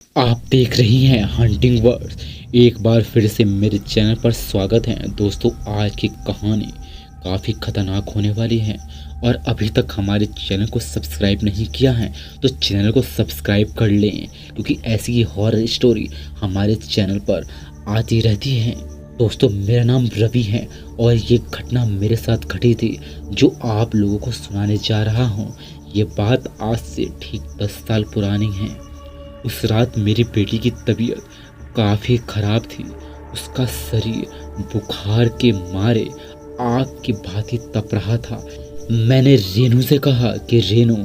आप देख रही हैं हंटिंग वर्ड्स। एक बार फिर से मेरे चैनल पर स्वागत है दोस्तों। आज की कहानी काफ़ी ख़तरनाक होने वाली है और अभी तक हमारे चैनल को सब्सक्राइब नहीं किया है तो चैनल को सब्सक्राइब कर लें, क्योंकि ऐसी ही हॉरर स्टोरी हमारे चैनल पर आती रहती है। दोस्तों, मेरा नाम रवि है और ये घटना मेरे साथ घटी थी जो आप लोगों को सुनाने जा रहा हूँ। ये बात आज से ठीक 10 साल पुरानी है। उस रात मेरी बेटी की तबीयत काफ़ी ख़राब थी। उसका शरीर बुखार के मारे आग की भांति तप रहा था। मैंने रेनू से कहा कि रेनू,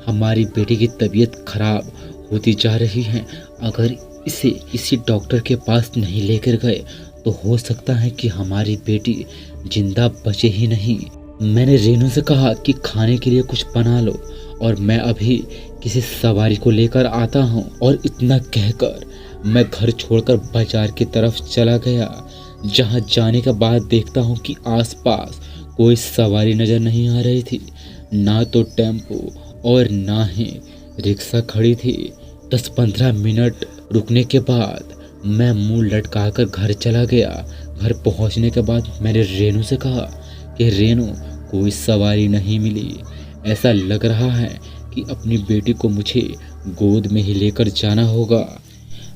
हमारी बेटी की तबीयत खराब होती जा रही है। अगर इसे किसी डॉक्टर के पास नहीं लेकर गए तो हो सकता है कि हमारी बेटी जिंदा बचे ही नहीं। मैंने रेनू से कहा कि खाने के लिए कुछ बना लो और मैं अभी किसी सवारी को लेकर आता हूँ। और इतना कहकर मैं घर छोड़कर बाजार की तरफ चला गया। जहाँ जाने के बाद देखता हूँ कि आसपास कोई सवारी नज़र नहीं आ रही थी, ना तो टेम्पो और ना ही रिक्शा खड़ी थी। 10-15 मिनट रुकने के बाद मैं मुंह लटकाकर घर चला गया। घर पहुँचने के बाद मैंने रेनू से कहा कि रेनू, कोई सवारी नहीं मिली। ऐसा लग रहा है कि अपनी बेटी को मुझे गोद में ही लेकर जाना होगा।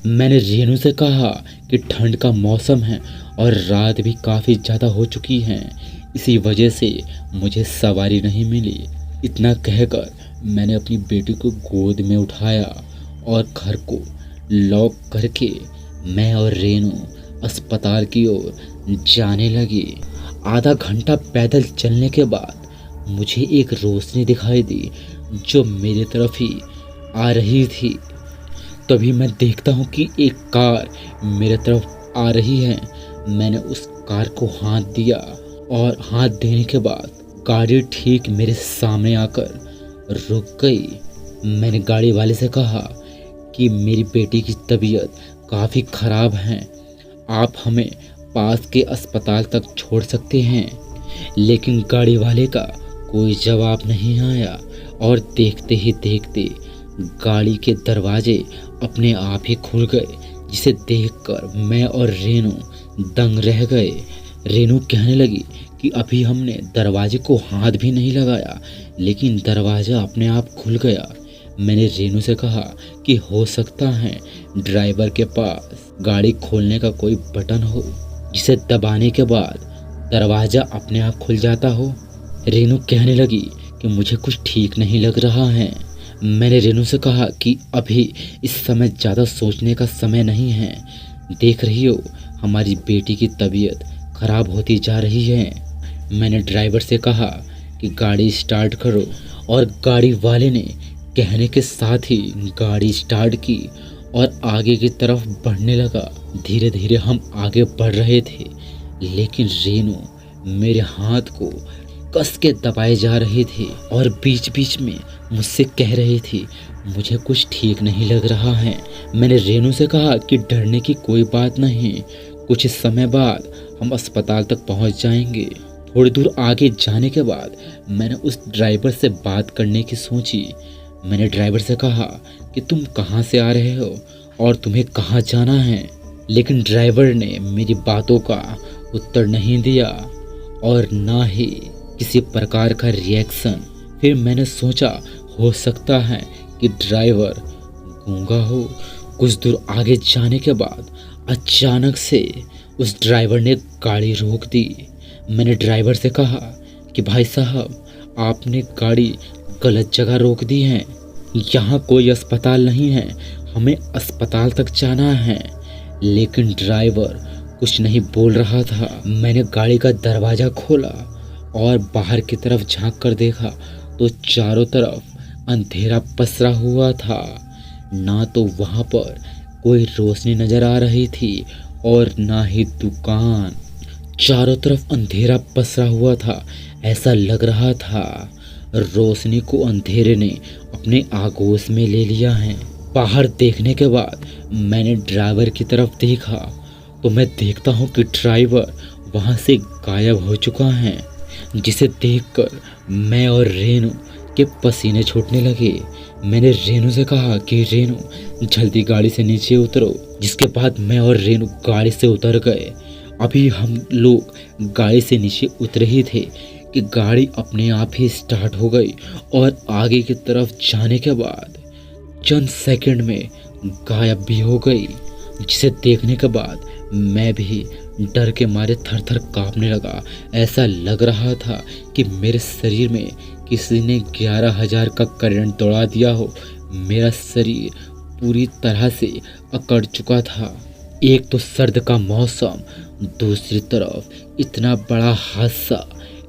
मैंने रेनू से कहा कि ठंड का मौसम है और रात भी काफ़ी ज़्यादा हो चुकी है, इसी वजह से मुझे सवारी नहीं मिली। इतना कहकर मैंने अपनी बेटी को गोद में उठाया और घर को लॉक करके मैं और रेनू अस्पताल की ओर जाने लगे। आधा घंटा पैदल चलने के बाद मुझे एक रोशनी दिखाई दी जो मेरी तरफ ही आ रही थी। तभी मैं देखता हूँ कि एक कार मेरे तरफ आ रही है। मैंने उस कार को हाथ दिया और हाथ देने के बाद गाड़ी ठीक मेरे सामने आकर रुक गई। मैंने गाड़ी वाले से कहा कि मेरी बेटी की तबीयत काफ़ी ख़राब है, आप हमें पास के अस्पताल तक छोड़ सकते हैं। लेकिन गाड़ी वाले का कोई जवाब नहीं आया और देखते ही देखते गाड़ी के दरवाजे अपने आप ही खुल गए, जिसे देखकर मैं और रेनू दंग रह गए। रेनू कहने लगी कि अभी हमने दरवाजे को हाथ भी नहीं लगाया लेकिन दरवाज़ा अपने आप खुल गया। मैंने रेनू से कहा कि हो सकता है ड्राइवर के पास गाड़ी खोलने का कोई बटन हो जिसे दबाने के बाद दरवाज़ा अपने आप खुल जाता हो। रेनू कहने लगी कि मुझे कुछ ठीक नहीं लग रहा है। मैंने रेनू से कहा कि अभी इस समय ज़्यादा सोचने का समय नहीं है। देख रही हो, हमारी बेटी की तबीयत ख़राब होती जा रही है। मैंने ड्राइवर से कहा कि गाड़ी स्टार्ट करो और गाड़ी वाले ने कहने के साथ ही गाड़ी स्टार्ट की और आगे की तरफ बढ़ने लगा। धीरे धीरे हम आगे बढ़ रहे थे लेकिन रेनू मेरे हाथ को कस के दबाए जा रही थी और बीच बीच में मुझसे कह रही थी, मुझे कुछ ठीक नहीं लग रहा है। मैंने रेनू से कहा कि डरने की कोई बात नहीं, कुछ समय बाद हम अस्पताल तक पहुंच जाएंगे। थोड़ी दूर आगे जाने के बाद मैंने उस ड्राइवर से बात करने की सोची। मैंने ड्राइवर से कहा कि तुम कहाँ से आ रहे हो और तुम्हें कहाँ जाना है, लेकिन ड्राइवर ने मेरी बातों का उत्तर नहीं दिया और ना ही किसी प्रकार का रिएक्शन। फिर मैंने सोचा हो सकता है कि ड्राइवर गूंगा हो। कुछ दूर आगे जाने के बाद अचानक से उस ड्राइवर ने गाड़ी रोक दी। मैंने ड्राइवर से कहा कि भाई साहब, आपने गाड़ी गलत जगह रोक दी है, यहाँ कोई अस्पताल नहीं है, हमें अस्पताल तक जाना है। लेकिन ड्राइवर कुछ नहीं बोल रहा था। मैंने गाड़ी का दरवाज़ा खोला और बाहर की तरफ झांक कर देखा तो चारों तरफ अंधेरा पसरा हुआ था। ना तो वहाँ पर कोई रोशनी नज़र आ रही थी और ना ही दुकान। चारों तरफ अंधेरा पसरा हुआ था। ऐसा लग रहा था रोशनी को अंधेरे ने अपने आगोश में ले लिया है। बाहर देखने के बाद मैंने ड्राइवर की तरफ देखा तो मैं देखता हूँ कि ड्राइवर वहाँ से गायब हो चुका है, जिसे देखकर मैं और रेनू के पसीने छूटने लगे। मैंने रेनू से कहा कि रेनू जल्दी गाड़ी से नीचे उतरो, जिसके बाद मैं और रेनू गाड़ी से उतर गए। अभी हम लोग गाड़ी से नीचे उतरे ही थे कि गाड़ी अपने आप ही स्टार्ट हो गई और आगे की तरफ जाने के बाद चंद सेकंड में गायब भी हो गई, जिसे देखने के बाद मैं भी डर के मारे थर थर कांपने लगा। ऐसा लग रहा था कि मेरे शरीर में किसी ने 11,000 का करंट दौड़ा दिया हो। मेरा शरीर पूरी तरह से अकड़ चुका था। एक तो सर्द का मौसम, दूसरी तरफ इतना बड़ा हादसा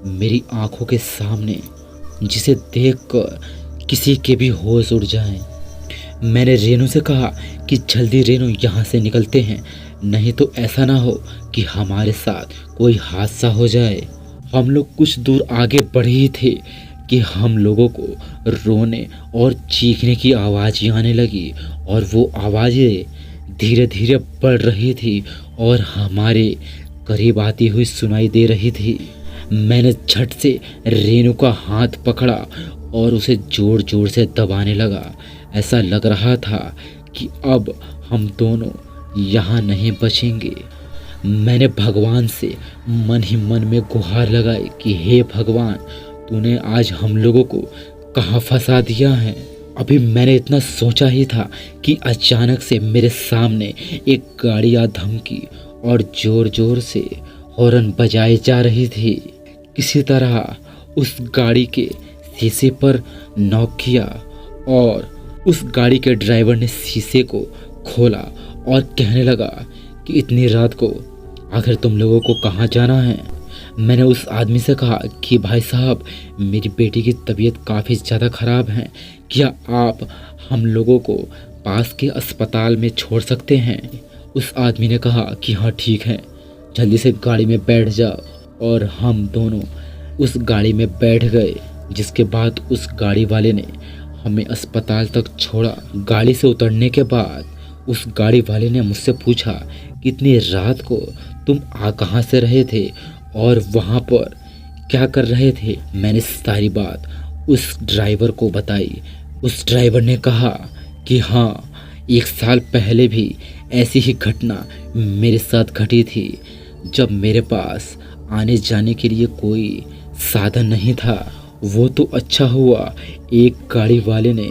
मेरी आंखों के सामने, जिसे देखकर किसी के भी होश उड़ जाए। मैंने रेनू से कहा कि जल्दी रेनू यहाँ से निकलते हैं, नहीं तो ऐसा ना हो कि हमारे साथ कोई हादसा हो जाए। हम लोग कुछ दूर आगे बढ़े ही थे कि हम लोगों को रोने और चीखने की आवाज़ आने लगी और वो आवाज़ें धीरे धीरे बढ़ रही थी और हमारे करीब आती हुई सुनाई दे रही थी। मैंने झट से रेनू का हाथ पकड़ा और उसे जोर जोर से दबाने लगा। ऐसा लग रहा था कि अब हम दोनों यहाँ नहीं बचेंगे। मैंने भगवान से मन ही मन में गुहार लगाई कि हे भगवान, तूने आज हम लोगों को कहाँ फंसा दिया है। अभी मैंने इतना सोचा ही था कि अचानक से मेरे सामने एक गाड़ी आ धमकी और जोर जोर से हॉर्न बजाई जा रही थी। किसी तरह उस गाड़ी के शीशे पर नॉक किया और उस गाड़ी के ड्राइवर ने शीशे को खोला और कहने लगा कि इतनी रात को आखिर तुम लोगों को कहाँ जाना है। मैंने उस आदमी से कहा कि भाई साहब, मेरी बेटी की तबीयत काफ़ी ज़्यादा ख़राब है, क्या आप हम लोगों को पास के अस्पताल में छोड़ सकते हैं। उस आदमी ने कहा कि हाँ ठीक है, जल्दी से गाड़ी में बैठ जाओ। और हम दोनों उस गाड़ी में बैठ गए, जिसके बाद उस गाड़ी वाले ने हमें अस्पताल तक छोड़ा। गाड़ी से उतरने के बाद उस गाड़ी वाले ने मुझसे पूछा कि इतनी रात को तुम आ कहाँ से रहे थे और वहाँ पर क्या कर रहे थे। मैंने सारी बात उस ड्राइवर को बताई। उस ड्राइवर ने कहा कि हाँ, 1 साल पहले भी ऐसी ही घटना मेरे साथ घटी थी, जब मेरे पास आने जाने के लिए कोई साधन नहीं था। वो तो अच्छा हुआ एक गाड़ी वाले ने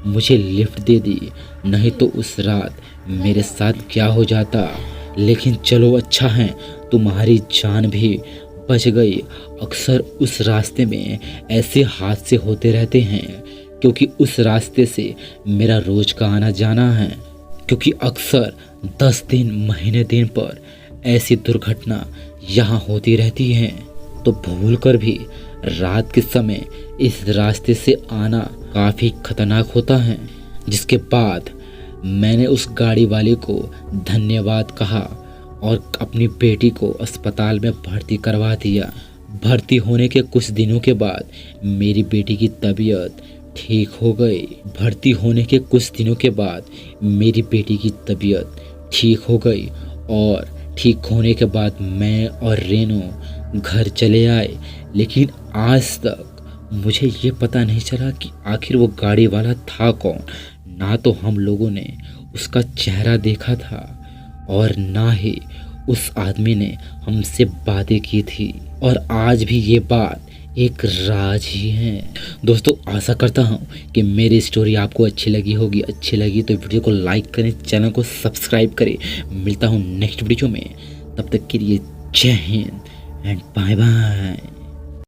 मुझे लिफ्ट दे दी, नहीं तो उस रात मेरे साथ क्या हो जाता। लेकिन चलो अच्छा है, तुम्हारी जान भी बच गई। अक्सर उस रास्ते में ऐसे हादसे होते रहते हैं, क्योंकि उस रास्ते से मेरा रोज का आना जाना है। क्योंकि अक्सर 10 दिन महीने दिन पर ऐसी दुर्घटना यहाँ होती रहती हैं, तो भूल कर भी रात के समय इस रास्ते से आना काफ़ी खतरनाक होता है। जिसके बाद मैंने उस गाड़ी वाले को धन्यवाद कहा और अपनी बेटी को अस्पताल में भर्ती करवा दिया। भर्ती होने के कुछ दिनों के बाद मेरी बेटी की तबीयत ठीक हो गई। भर्ती होने के कुछ दिनों के बाद मेरी बेटी की तबीयत ठीक हो गई और ठीक होने के बाद मैं और रेनू घर चले आए। लेकिन आज तक मुझे ये पता नहीं चला कि आखिर वो गाड़ी वाला था कौन। ना तो हम लोगों ने उसका चेहरा देखा था और ना ही उस आदमी ने हमसे बातें की थी, और आज भी ये बात एक राज ही है। दोस्तों, आशा करता हूँ कि मेरी स्टोरी आपको अच्छी लगी होगी। अच्छी लगी तो वीडियो को लाइक करें, चैनल को सब्सक्राइब करें। मिलता हूँ नेक्स्ट वीडियो में, तब तक के लिए जय हिंद एंड बाय बाय।